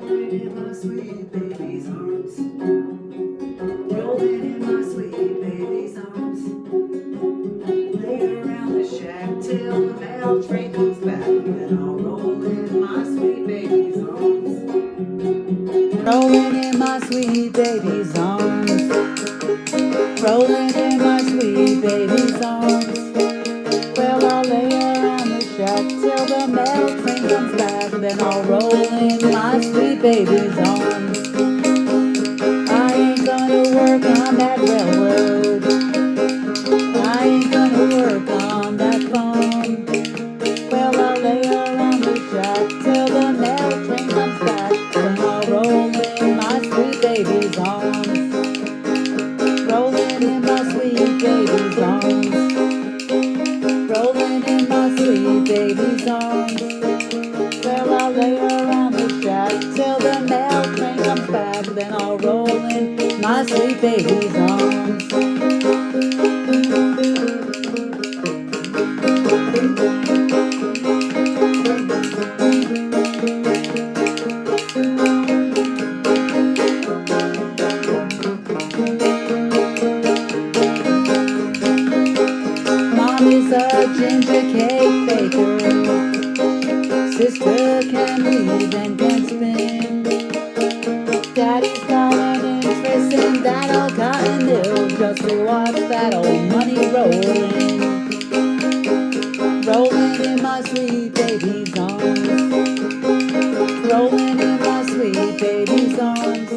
in my sweet baby's arms. Rolling in my sweet baby's arms. Lay around the shack till the mail train comes back. Then I'll roll in my sweet baby's arms. Rolling in my sweet baby's arms. Rolling in my sweet baby's arms. Well, I'll lay around the shack till the mail train comes back. Then I'll roll in my sweet baby's arms. I ain't gonna work on that railroad. I ain't gonna work on that farm. Well, I'll lay around the shack till the mail train comes back. Then I'll roll in my sweet baby's arms. Rolling in my sweet baby's arms. Rolling in my sweet baby's arms. Well, I'll lay around the shack till the mail train comes back. Then I'll roll in my sweet baby's arms. Mommy's a ginger cake baker. Sister can weave and can spin. Daddy's got an interest in that old cotton mill, just to watch that old money rolling. Rolling in my sweet baby's arms. Rolling in my sweet baby's arms.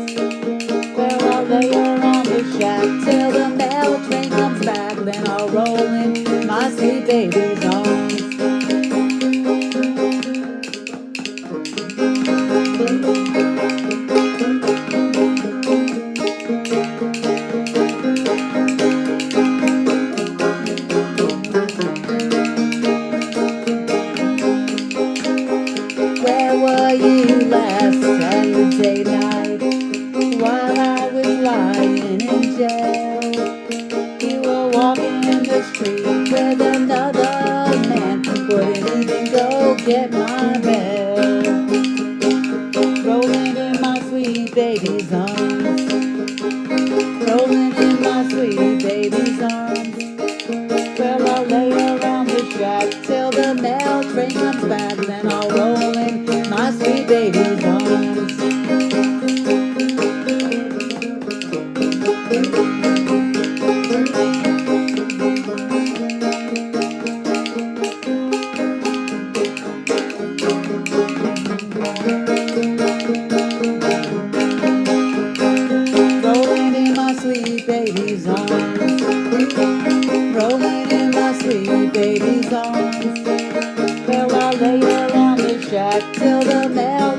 Well, I'll lay her on the shack till the mail train comes back. Then I'll roll in my sweet baby's arms. Where were you last Saturday night while I was lying in jail? You were walking in the street with another man, wouldn't even go get my bell. Rolling in my sweet baby's arms. Rolling in my sweet baby's arms. Well, I'll lay around the shack till the mail train comes back. Then I'll roll in my sweet baby's arms. Rolling in my sweet baby's arms. Rolling in my sweet baby's arms. Well, I'll lay her on the shack till the mail